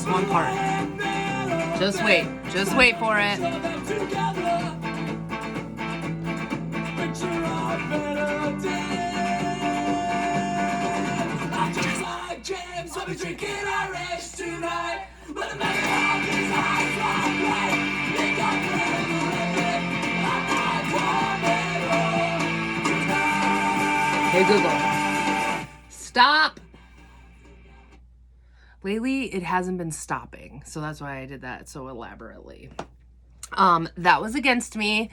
this one part. Just wait. Just wait for it. I'll be drinking Irish tonight. But the man is Hey Google, stop. Lately, it hasn't been stopping, so that's why I did that so elaborately. That was Against Me,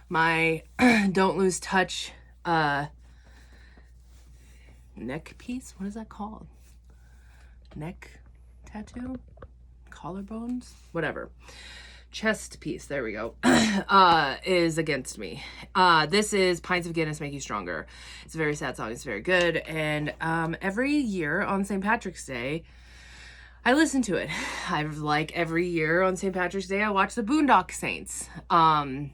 my Don't Lose Touch neck piece. What is that called? Neck tattoo? Collarbones? Whatever. Chest piece, there we go, is Against Me. This is Pints of Guinness Make You Stronger. It's a very sad song. It's very good. And every year on St. Patrick's Day, I listen to it. Every year on St. Patrick's Day, I watch the Boondock Saints. Been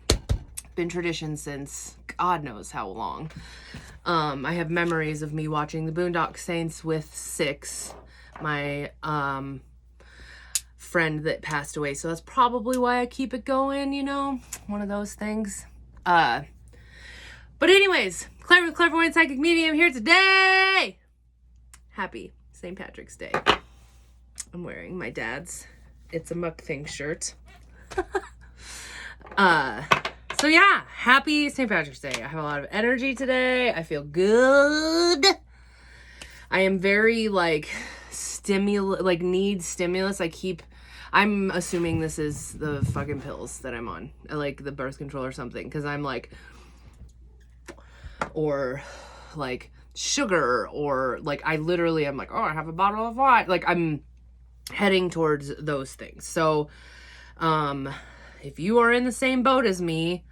tradition since God knows how long. I have memories of me watching the Boondock Saints with Six, my friend that passed away. So that's probably why I keep it going, you know, one of those things. But anyways, Claire with Clairvoyant Psychic Medium here today. Happy St. Patrick's Day. I'm wearing my dad's It's a Muck Thing shirt. So yeah, happy St. Patrick's Day. I have a lot of energy today. I feel good. I am very need stimulus. I'm assuming this is the fucking pills that I'm on, like the birth control or something, because I'm or sugar, or I literally am oh, I have a bottle of wine. I'm heading towards those things. So if you are in the same boat as me,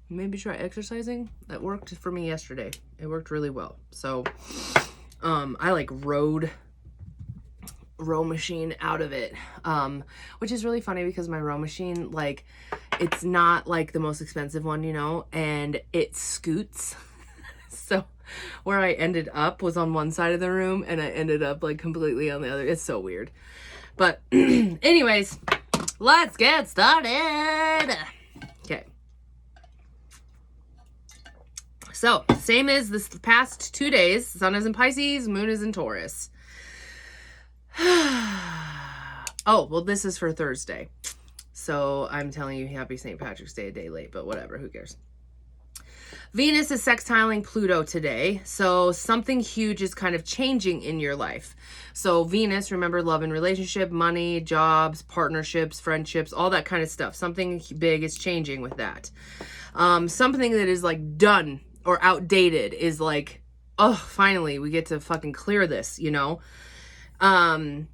maybe try exercising. That worked for me yesterday. It worked really well. So I rode row machine out of it, which is really funny because my row machine, it's not the most expensive one, you know, and it scoots. So where I ended up was on one side of the room, and I ended up completely on the other. It's so weird. But anyways, let's get started. Okay. So same as this past 2 days. Sun is in Pisces, moon is in Taurus. Oh, well, this is for Thursday. So I'm telling you happy St. Patrick's Day a day late, but whatever, who cares? Venus is sextiling Pluto today, so something huge is kind of changing in your life. So Venus, remember, love and relationship, money, jobs, partnerships, friendships, all that kind of stuff. Something big is changing with that. Something that is done or outdated is oh, finally we get to fucking clear this, you know? The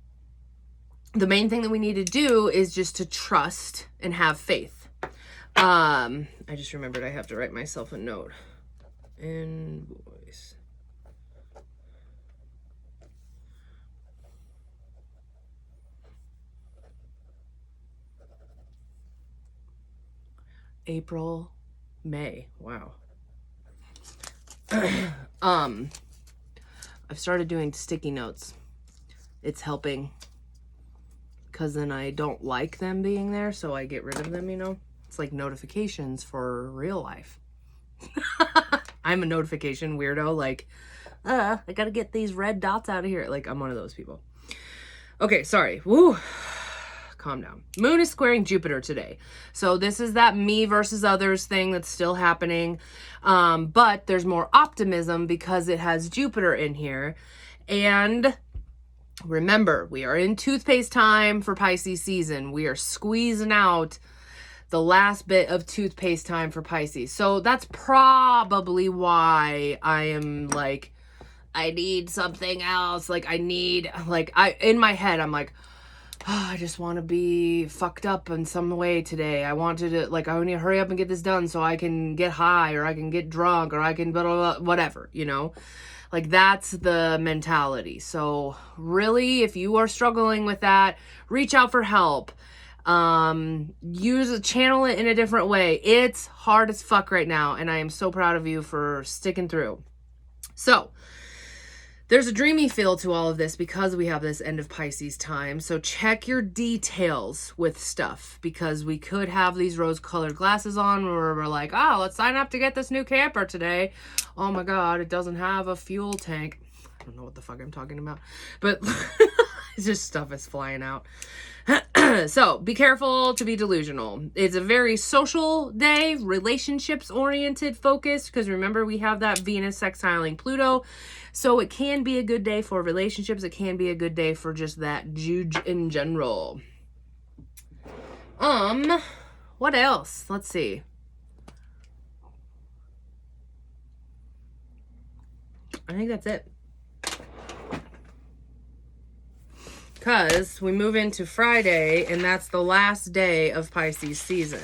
main thing that we need to do is just to trust and have faith. I just remembered I have to write myself a note. Invoice. April, May. Wow. I've started doing sticky notes. It's helping, because then I don't like them being there, so I get rid of them, you know? It's like notifications for real life. I'm a notification weirdo, I gotta get these red dots out of here. I'm one of those people. Okay, sorry. Woo. Calm down. Moon is squaring Jupiter today. So this is that me versus others thing that's still happening. But there's more optimism because it has Jupiter in here. And remember, we are in toothpaste time for Pisces season. We are squeezing out the last bit of toothpaste time for Pisces. So that's probably why I am I need something else. In my head, I'm oh, I just want to be fucked up in some way today. I wanted to, I need to hurry up and get this done so I can get high, or I can get drunk, or I can blah, blah, blah, whatever, you know? That's the mentality. So really, if you are struggling with that, reach out for help. Channel it in a different way. It's hard as fuck right now, and I am so proud of you for sticking through. So There's a dreamy feel to all of this because we have this end of Pisces time. So check your details with stuff, because we could have these rose-colored glasses on where we're like, oh, let's sign up to get this new camper today. Oh my God, it doesn't have a fuel tank. I don't know what the fuck I'm talking about, but it's just stuff is flying out. So be careful to be delusional. It's a very social day, relationships oriented focused, because remember we have that Venus sextiling Pluto. So it can be a good day for relationships. It can be a good day for just that juge in general. What else? Let's see. I think that's it. Because we move into Friday, and that's the last day of Pisces season.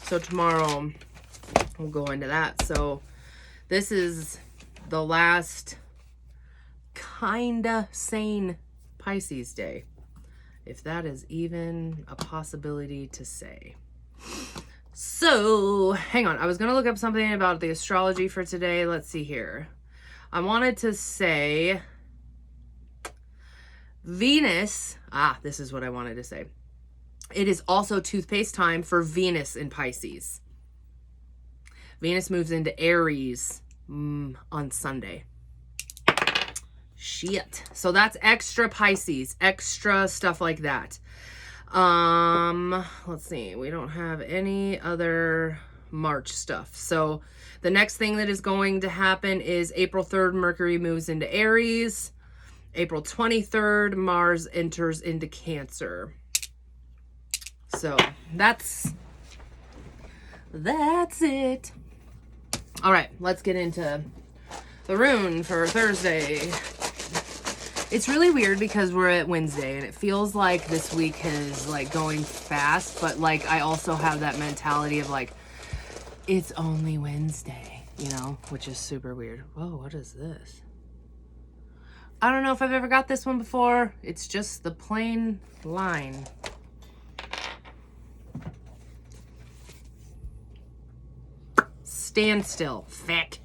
So tomorrow we'll go into that. So this is the last kinda sane Pisces day, if that is even a possibility to say. So hang on, I was gonna look up something about the astrology for today. Let's see here. I wanted to say Venus, this is what I wanted to say. It is also toothpaste time for Venus in Pisces. Venus moves into Aries on Sunday. Shit. So that's extra Pisces, extra stuff like that. Let's see. We don't have any other March stuff. So the next thing that is going to happen is April 3rd, Mercury moves into Aries. April 23rd, Mars enters into Cancer. So that's it. All right, let's get into the rune for Thursday. It's really weird because we're at Wednesday and it feels like this week is like going fast, but like I also have that mentality of like, it's only Wednesday, you know, which is super weird. Whoa, what is this? I don't know if I've ever got this one before. It's just the plain line. Stand still, feck.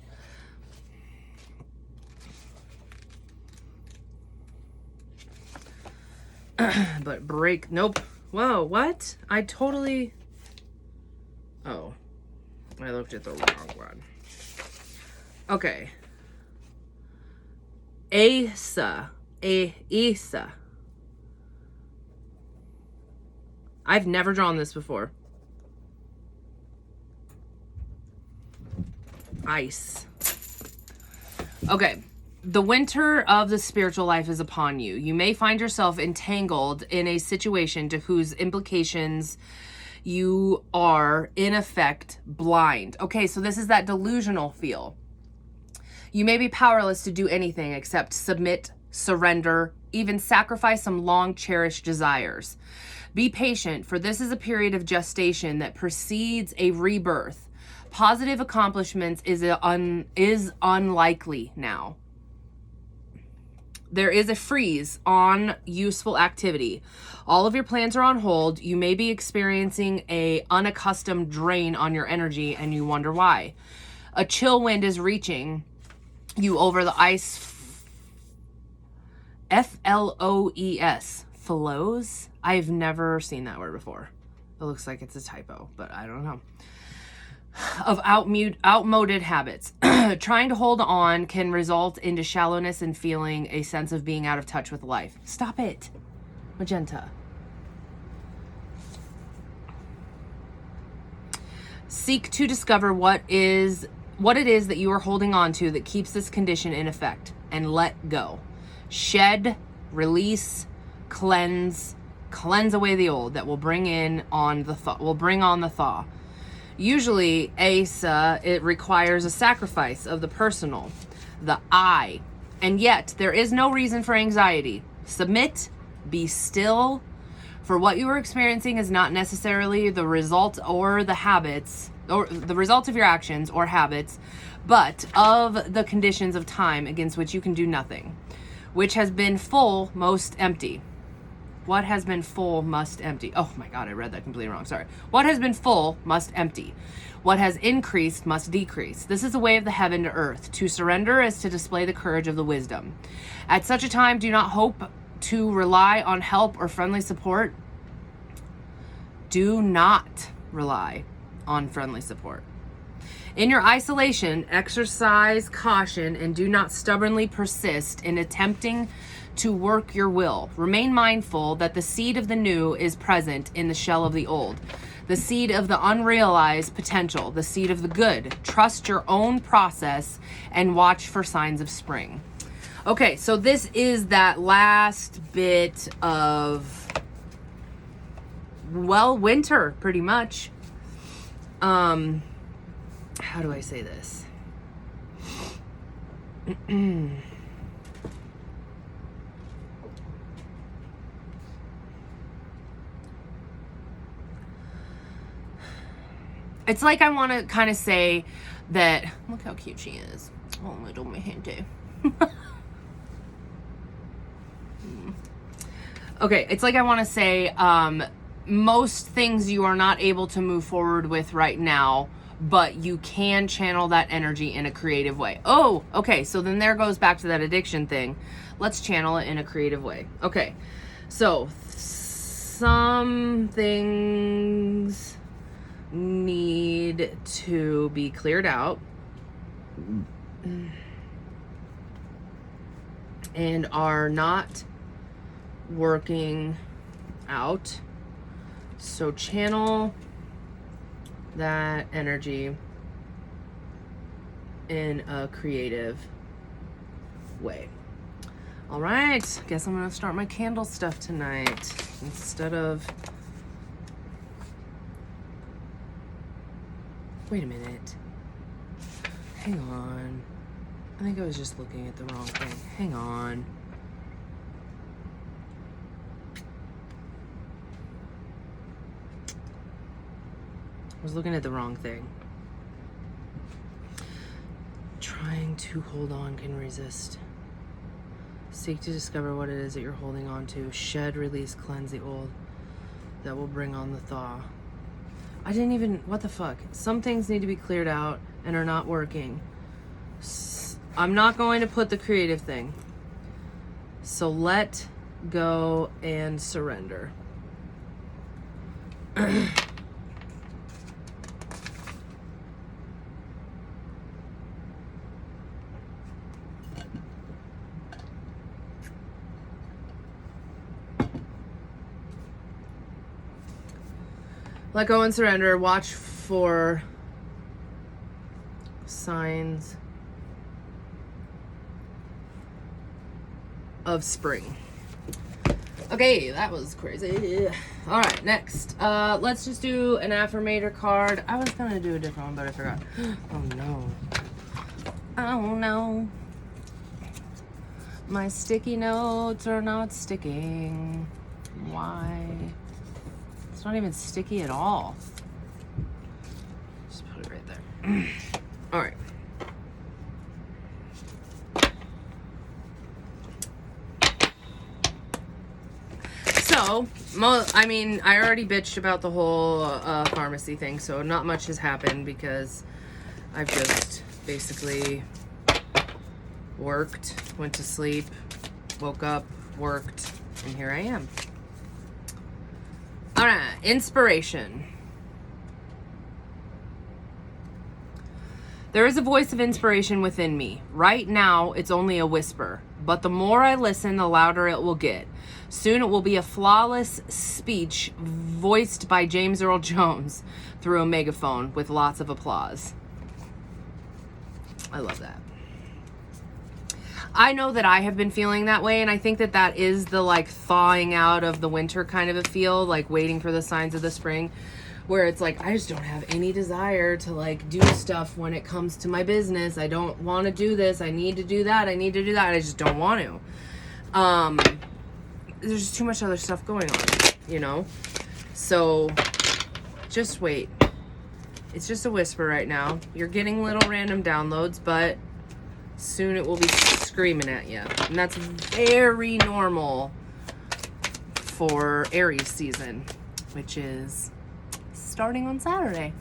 But break, nope. Whoa, what? I totally, oh, I looked at the wrong one. Okay. Asa. I've never drawn this before. Ice. Okay. The winter of the spiritual life is upon you. You may find yourself entangled in a situation to whose implications you are, in effect, blind. Okay, so this is that delusional feel. You may be powerless to do anything except submit, surrender, even sacrifice some long-cherished desires. Be patient, for this is a period of gestation that precedes a rebirth. Positive accomplishments is unlikely now. There is a freeze on useful activity. All of your plans are on hold. You may be experiencing an unaccustomed drain on your energy, and you wonder why. A chill wind is reaching you over the ice. Floes. Flows? I've never seen that word before. It looks like it's a typo, but I don't know. Of outmoded habits. Trying to hold on can result into shallowness and feeling a sense of being out of touch with life. Stop it, Magenta. Seek to discover what it is that you are holding on to that keeps this condition in effect, and let go. Shed, release, cleanse away the old that will bring on the thaw. Usually, Asa, it requires a sacrifice of the personal, the I, and yet there is no reason for anxiety. Submit, be still, for what you are experiencing is not necessarily the result or the habits, or the result of your actions or habits, but of the conditions of time against which you can do nothing, which has been full, most empty. What has been full must empty. Oh my God, I read that completely wrong. Sorry. What has been full must empty. What has increased must decrease. This is the way of the heaven to earth. To surrender is to display the courage of the wisdom. At such a time, do not hope to rely on help or friendly support. Do not rely on friendly support. In your isolation, exercise caution and do not stubbornly persist in attempting to work your will. Remain mindful that the seed of the new is present in the shell of the old. The seed of the unrealized potential, the seed of the good. Trust your own process and watch for signs of spring. Okay, so this is that last bit of, well, winter, pretty much. How do I say this? It's like I want to kind of say that, look how cute she is. Oh, little mi gente. Okay, it's like I want to say, most things you are not able to move forward with right now, but you can channel that energy in a creative way. Oh, okay, so then there goes back to that addiction thing. Let's channel it in a creative way. Okay, so some things need to be cleared out and are not working out. So channel that energy in a creative way. All right, guess I'm gonna start my candle stuff tonight instead of, wait a minute, hang on, I think I was just looking at the wrong thing. Hang on. I was looking at the wrong thing. Trying to hold on can resist. Seek to discover what it is that you're holding on to. Shed, release, cleanse the old. That will bring on the thaw. I didn't even, what the fuck? Some things need to be cleared out and are not working. I'm not going to put the creative thing. So let go and surrender. Let go and surrender. Watch for signs of spring. Okay, that was crazy. All right, next. Let's just do an affirmator card. I was gonna do a different one, but I forgot. Oh no. Oh no. My sticky notes are not sticking. Why? It's not even sticky at all. Just put it right there. All right. So, I mean, I already bitched about the whole pharmacy thing, so not much has happened because I've just basically worked, went to sleep, woke up, worked, and here I am. All right, inspiration. There is a voice of inspiration within me. Right now, it's only a whisper, but the more I listen, the louder it will get. Soon it will be a flawless speech voiced by James Earl Jones through a megaphone with lots of applause. I love that. I know that I have been feeling that way, and I think that that is the like thawing out of the winter kind of a feel, like waiting for the signs of the spring, where it's like I just don't have any desire to like do stuff when it comes to my business. I don't want to do this. I need to do that. I need to do that. I just don't want to. There's just too much other stuff going on, you know? So just wait. It's just a whisper right now. You're getting little random downloads, but soon it will be screaming at you. And that's very normal for Aries season, which is starting on Saturday.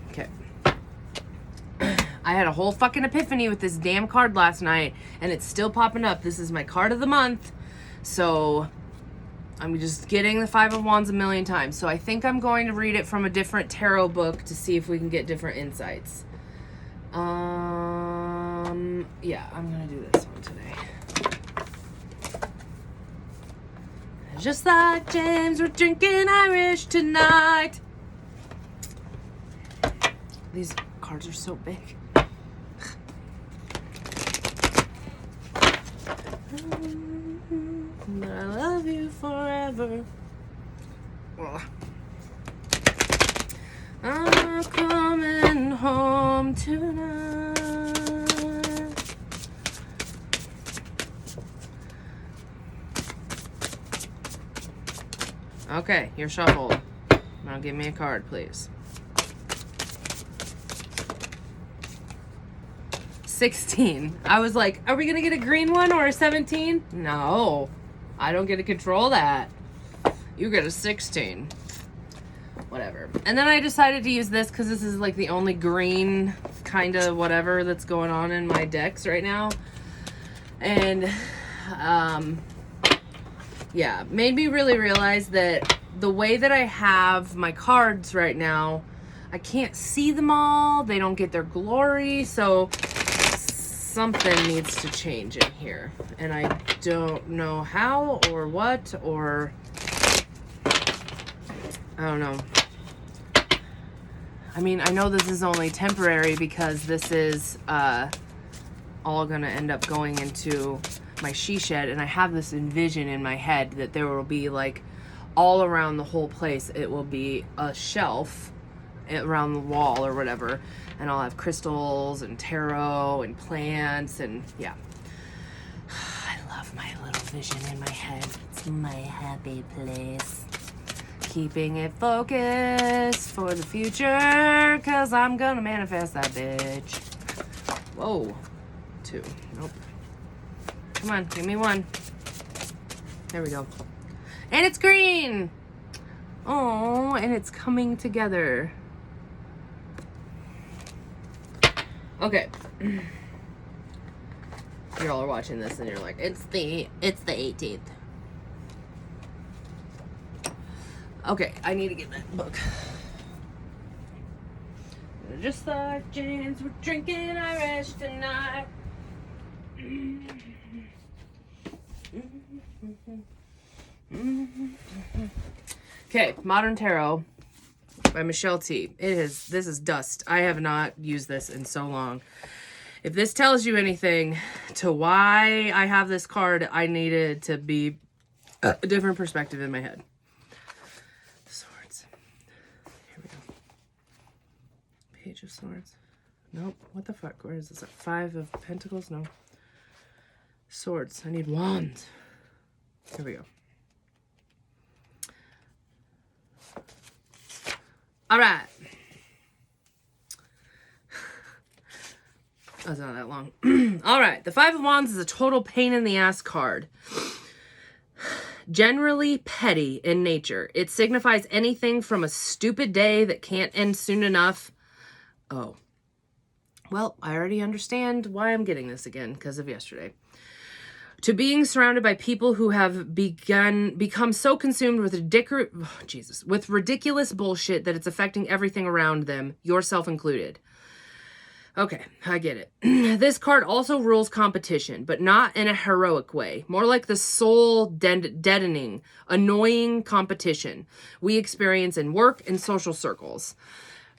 Okay. I had a whole fucking epiphany with this damn card last night, and it's still popping up. This is my card of the month, so I'm just getting the Five of Wands a million times. So I think I'm going to read it from a different tarot book to see if we can get different insights. Yeah, I'm gonna do this one today. Just like James, we're drinking Irish tonight. These cards are so big. But I love you forever. Ugh. I'm coming home tonight. Okay, you're shuffled. Now give me a card, please. 16. I was like, are we gonna get a green one or a 17? No, I don't get to control that. You get a 16. Whatever. And then I decided to use this because this is like the only green kind of whatever that's going on in my decks right now. And yeah, made me really realize that the way that I have my cards right now, I can't see them all. They don't get their glory. So something needs to change in here. And I don't know how or what, or I don't know. I mean, I know this is only temporary because this is all gonna end up going into my she shed, and I have this envision in my head that there will be like all around the whole place, it will be a shelf around the wall or whatever, and I'll have crystals and tarot and plants, and yeah. I love my little vision in my head. It's my happy place. Keeping it focused for the future, cause I'm gonna manifest that bitch. Whoa. 2. Nope. Come on, give me 1. There we go. And it's green! Oh, and it's coming together. Okay. Y'all are watching this and you're like, it's the 18th. Okay, I need to get that book. Just like James, we're drinking Irish tonight. Okay, Modern Tarot by Michelle T. This is dust. I have not used this in so long. If this tells you anything to why I have this card, I needed to be a different perspective in my head. Swords. Here we go. Page of Swords. Nope. What the fuck? Where is this? 5 of Pentacles? No. Swords. I need wands. Here we go. All right. That's not that long. All right. The 5 of Wands is a total pain in the ass card. Generally petty in nature. It signifies anything from a stupid day that can't end soon enough. Oh. Well, I already understand why I'm getting this again because of yesterday. To being surrounded by people who have become so consumed with ridiculous bullshit that it's affecting everything around them, yourself included. Okay, I get it. This card also rules competition, but not in a heroic way. More like the soul-deadening, annoying competition we experience in work and social circles.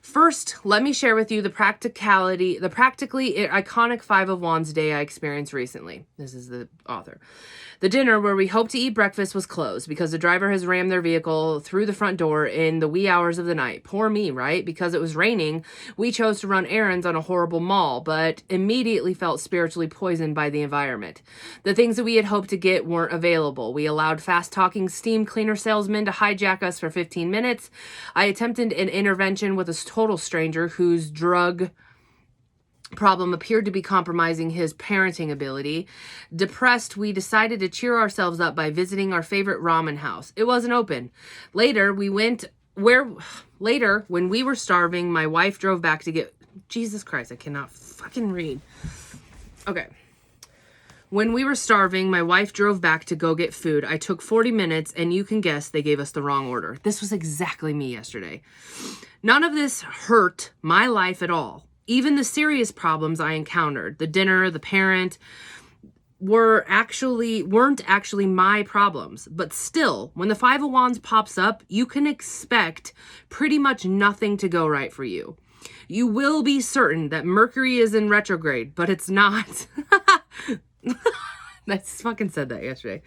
First, let me share with you the practically iconic 5 of Wands day I experienced recently. This is the author. The dinner where we hoped to eat breakfast was closed because the driver has rammed their vehicle through the front door in the wee hours of the night. Poor me, right? Because it was raining, we chose to run errands on a horrible mall, but immediately felt spiritually poisoned by the environment. The things that we had hoped to get weren't available. We allowed fast-talking steam cleaner salesmen to hijack us for 15 minutes. I attempted an intervention with a total stranger whose drug problem appeared to be compromising his parenting ability. Depressed, we decided to cheer ourselves up by visiting our favorite ramen house. It wasn't open. Later, when we were starving, my wife drove back to get... Jesus Christ, I cannot fucking read. Okay. When we were starving, my wife drove back to go get food. I took 40 minutes, and you can guess they gave us the wrong order. This was exactly me yesterday. None of this hurt my life at all. Even the serious problems I encountered, the dinner, the parent, weren't actually my problems. But still, when the Five of Wands pops up, you can expect pretty much nothing to go right for you. You will be certain that Mercury is in retrograde, but it's not. I fucking said that yesterday.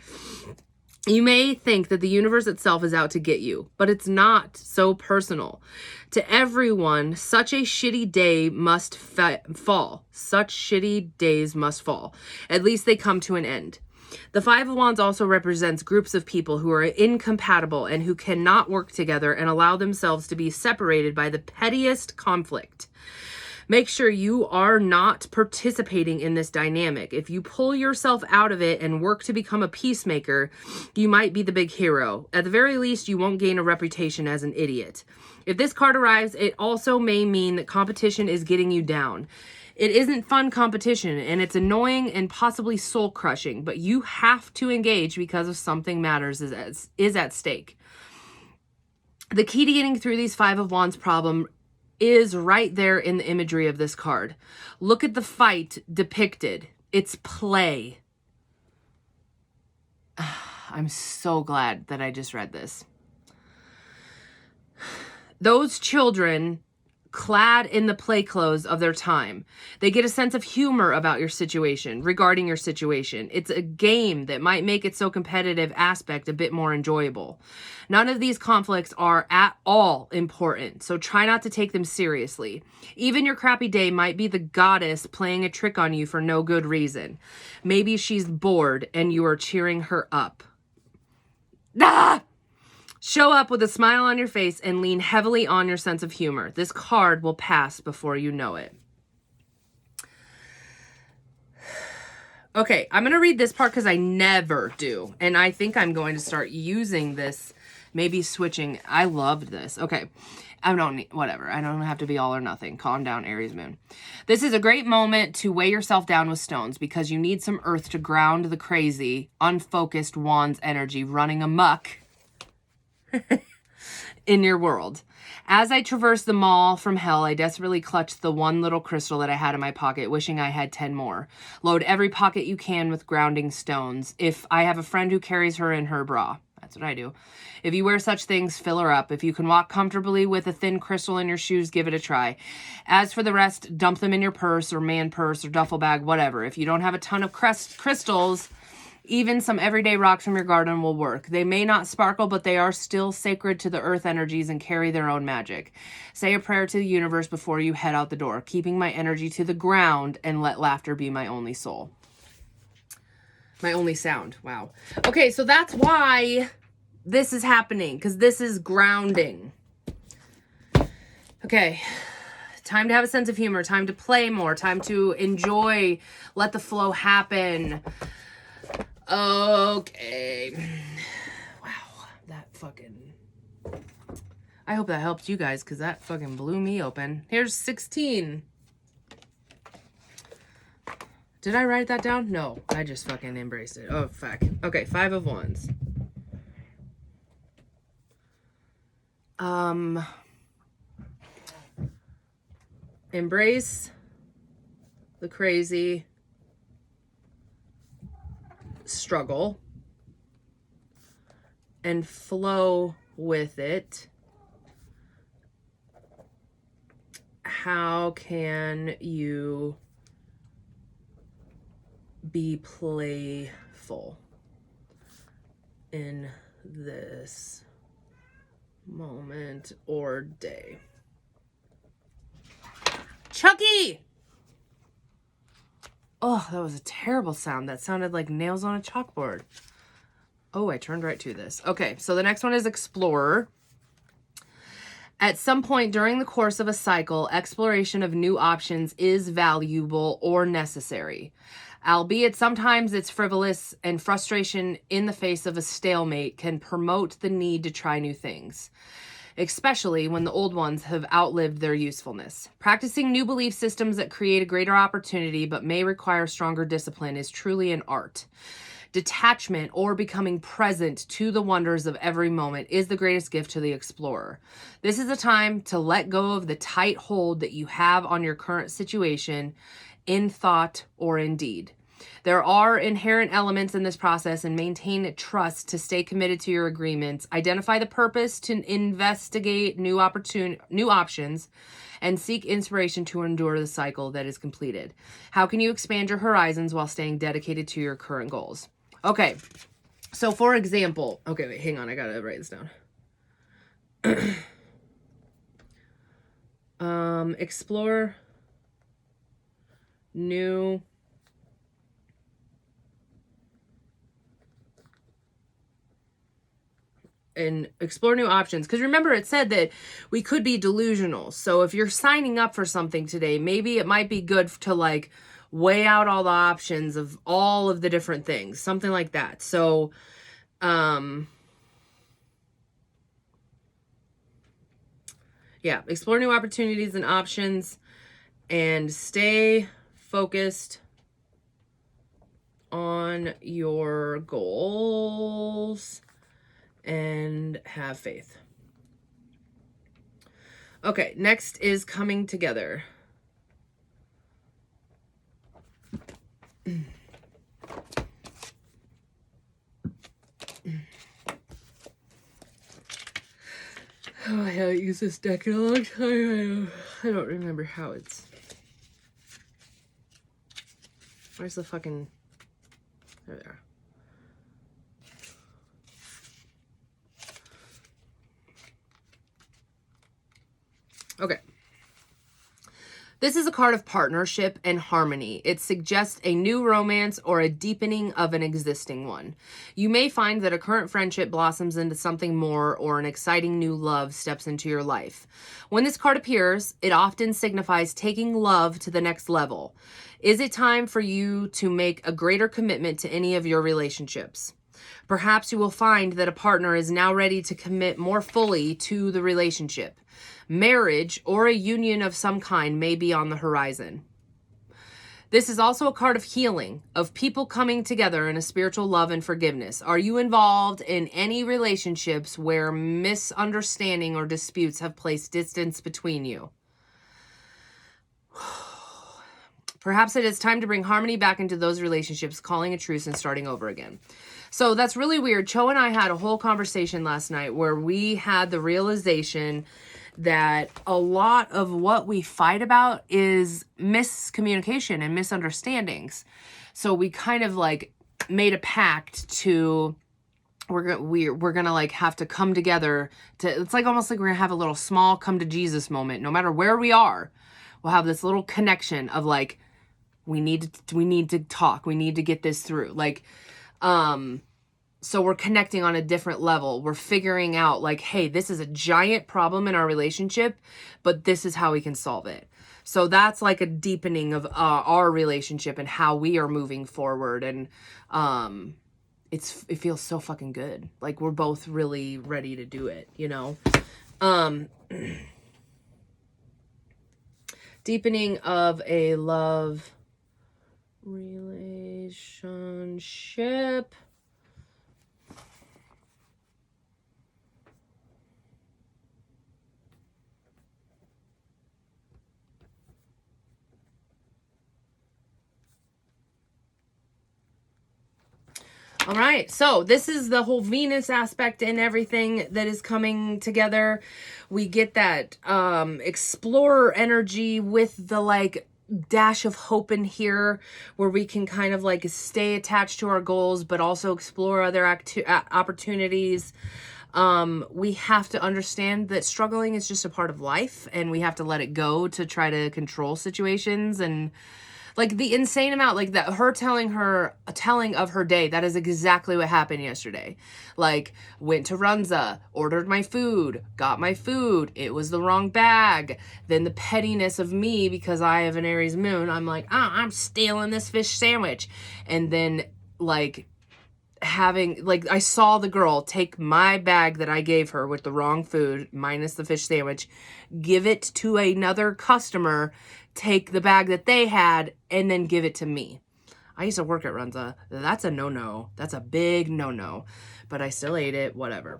You may think that the universe itself is out to get you, but it's not so personal. To everyone, such a shitty day must fall. Such shitty days must fall. At least they come to an end. The Five of Wands also represents groups of people who are incompatible and who cannot work together and allow themselves to be separated by the pettiest conflict. Make sure you are not participating in this dynamic. If you pull yourself out of it and work to become a peacemaker, you might be the big hero. At the very least, you won't gain a reputation as an idiot. If this card arrives, it also may mean that competition is getting you down. It isn't fun competition, and it's annoying and possibly soul-crushing, but you have to engage because of something matters is at stake. The key to getting through these Five of Wands problem is right there in the imagery of this card. Look at the fight depicted. It's play. I'm so glad that I just read this. Those children clad in the play clothes of their time. They get a sense of humor about your situation, regarding your situation. It's a game that might make its so competitive aspect a bit more enjoyable. None of these conflicts are at all important, so try not to take them seriously. Even your crappy day might be the goddess playing a trick on you for no good reason. Maybe she's bored and you are cheering her up. Ah! Show up with a smile on your face and lean heavily on your sense of humor. This card will pass before you know it. Okay, I'm going to read this part because I never do. And I think I'm going to start using this, maybe switching. I loved this. Okay, whatever. I don't have to be all or nothing. Calm down, Aries moon. This is a great moment to weigh yourself down with stones because you need some earth to ground the crazy, unfocused Wands energy running amok in your world. As I traversed the mall from hell, I desperately clutched the one little crystal that I had in my pocket, wishing I had 10 more. Load every pocket you can with grounding stones. If I have a friend who carries her in her bra, that's what I do. If you wear such things, fill her up. If you can walk comfortably with a thin crystal in your shoes, give it a try. As for the rest, dump them in your purse or man purse or duffel bag, whatever. If you don't have a ton of crystals, even some everyday rocks from your garden will work. They may not sparkle, but they are still sacred to the earth energies and carry their own magic. Say a prayer to the universe before you head out the door, keeping my energy to the ground, and let laughter be my only soul. My only sound. Wow. Okay, so that's why this is happening, because this is grounding. Okay. Time to have a sense of humor. Time to play more. Time to enjoy. Let the flow happen. Okay. Wow. That fucking... I hope that helped you guys because that fucking blew me open. Here's 16. Did I write that down? No. I just fucking embraced it. Oh, fuck. Okay. 5 of Wands. Embrace the crazy struggle and flow with it. How can you be playful in this moment or day? Chucky! Oh, that was a terrible sound. That sounded like nails on a chalkboard. Oh, I turned right to this. Okay, so the next one is Explorer. At some point during the course of a cycle, exploration of new options is valuable or necessary. Albeit sometimes it's frivolous, and frustration in the face of a stalemate can promote the need to try new things, especially when the old ones have outlived their usefulness. Practicing new belief systems that create a greater opportunity but may require stronger discipline is truly an art. Detachment, or becoming present to the wonders of every moment, is the greatest gift to the explorer. This is a time to let go of the tight hold that you have on your current situation, in thought or in deed. There are inherent elements in this process, and maintain trust to stay committed to your agreements. Identify the purpose to investigate new options, and seek inspiration to endure the cycle that is completed. How can you expand your horizons while staying dedicated to your current goals? Okay, so for example, okay, wait, hang on, I gotta write this down. Explore new options. Because remember, it said that we could be delusional. So if you're signing up for something today, maybe it might be good to like weigh out all the options of all of the different things, something like that. So, yeah, explore new opportunities and options, and stay focused on your goals and have faith. Okay, next is coming together. Oh, I haven't used this deck in a long time. I don't remember how it's... Where's the fucking... There they are. Okay. This is a card of partnership and harmony. It suggests a new romance or a deepening of an existing one. You may find that a current friendship blossoms into something more, or an exciting new love steps into your life. When this card appears, it often signifies taking love to the next level. Is it time for you to make a greater commitment to any of your relationships? Perhaps you will find that a partner is now ready to commit more fully to the relationship. Marriage or a union of some kind may be on the horizon. This is also a card of healing, of people coming together in a spiritual love and forgiveness. Are you involved in any relationships where misunderstanding or disputes have placed distance between you? Perhaps it is time to bring harmony back into those relationships, calling a truce and starting over again. So that's really weird. Cho and I had a whole conversation last night where we had the realization that a lot of what we fight about is miscommunication and misunderstandings. So we kind of like made a pact to, we're gonna like have to come together to, it's like almost like we're gonna have a little small come to Jesus moment. No matter where we are, we'll have this little connection of like, we need to talk. We need to get this through. Like, so we're connecting on a different level. We're figuring out like, hey, this is a giant problem in our relationship, but this is how we can solve it. So that's like a deepening of our relationship and how we are moving forward. And it feels so fucking good. Like we're both really ready to do it, you know? Deepening of a love relationship. All right, so this is the whole Venus aspect and everything that is coming together. We get that explorer energy with the like dash of hope in here, where we can kind of like stay attached to our goals, but also explore other opportunities. We have to understand that struggling is just a part of life, and we have to let it go to try to control situations and Like the insane amount, like that, her telling of her day. That is exactly what happened yesterday. Like, went to Runza, ordered my food, got my food. It was the wrong bag. Then the pettiness of me, because I have an Aries moon, I'm like, I'm stealing this fish sandwich. And then like I saw the girl take my bag that I gave her with the wrong food, minus the fish sandwich, give it to another customer, take the bag that they had, and then give it to me. I used to work at Runza. That's a no-no. That's a big no-no. But I still ate it, whatever.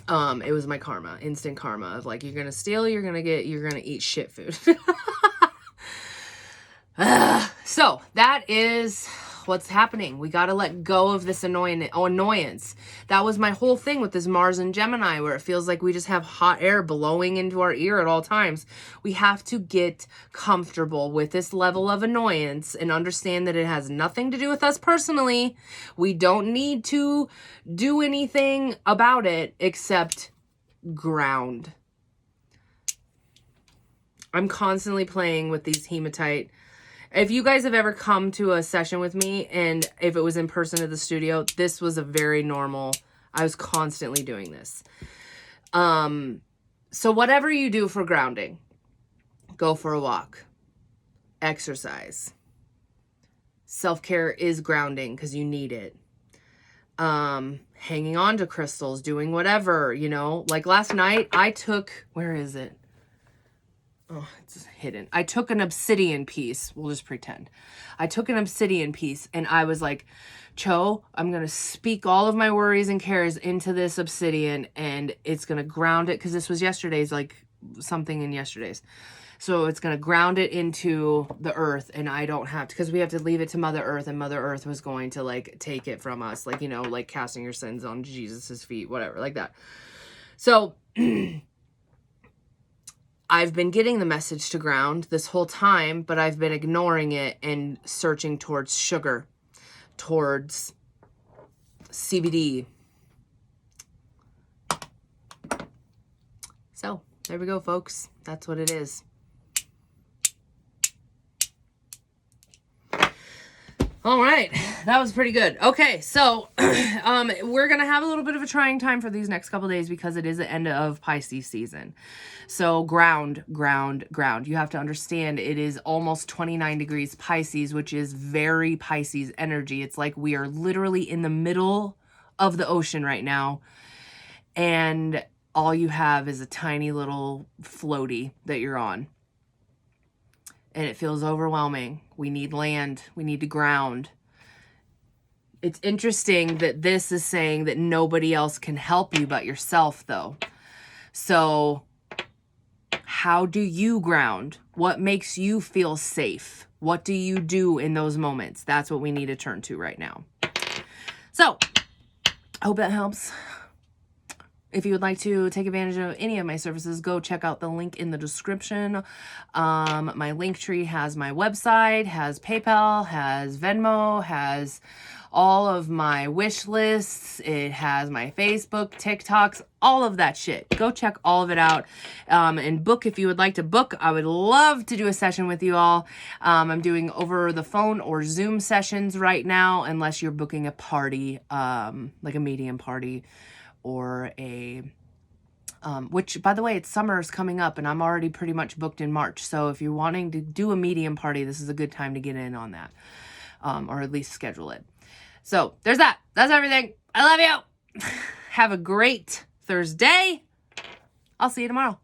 It was my karma, instant karma of like, you're gonna steal, you're gonna eat shit food. So that is what's happening. We got to let go of this annoyance. That was my whole thing with this Mars and Gemini, where it feels like we just have hot air blowing into our ear at all times. We have to get comfortable with this level of annoyance and understand that it has nothing to do with us personally. We don't need to do anything about it except ground. I'm constantly playing with these hematite. If you guys have ever come to a session with me, and if it was in person at the studio, this was a very normal, I was constantly doing this. So whatever you do for grounding, go for a walk, exercise. Self-care is grounding because you need it. Hanging on to crystals, doing whatever, you know, like last night I took, where is it? Oh, it's hidden. I took an obsidian piece. We'll just pretend. I took an obsidian piece and I was like, Cho, I'm going to speak all of my worries and cares into this obsidian and it's going to ground it. Cause this was yesterday's, like something in yesterday's. So it's going to ground it into the earth and I don't have to, cause we have to leave it to Mother Earth and Mother Earth was going to like take it from us. Like, you know, like casting your sins on Jesus's feet, whatever, like that. So I've been getting the message to ground this whole time, but I've been ignoring it and searching towards sugar, towards CBD. So there we go, folks. That's what it is. All right, that was pretty good. Okay, so we're going to have a little bit of a trying time for these next couple days because it is the end of Pisces season. So ground. You have to understand it is almost 29 degrees Pisces, which is very Pisces energy. It's like we are literally in the middle of the ocean right now, and all you have is a tiny little floaty that you're on. And it feels overwhelming. We need land. We need to ground. It's interesting that this is saying that nobody else can help you but yourself, though. So how do you ground? What makes you feel safe? What do you do in those moments? That's what we need to turn to right now. So I hope that helps. If you would like to take advantage of any of my services, go check out the link in the description. My Linktree has my website, has PayPal, has Venmo, has all of my wish lists. It has my Facebook, TikToks, all of that shit. Go check all of it out and book if you would like to book. I would love to do a session with you all. I'm doing over the phone or Zoom sessions right now, unless you're booking a party, like a medium party. Or a, which by the way, it's summer's coming up and I'm already pretty much booked in March. So if you're wanting to do a medium party, this is a good time to get in on that, or at least schedule it. So there's that. That's everything. I love you. Have a great Thursday. I'll see you tomorrow.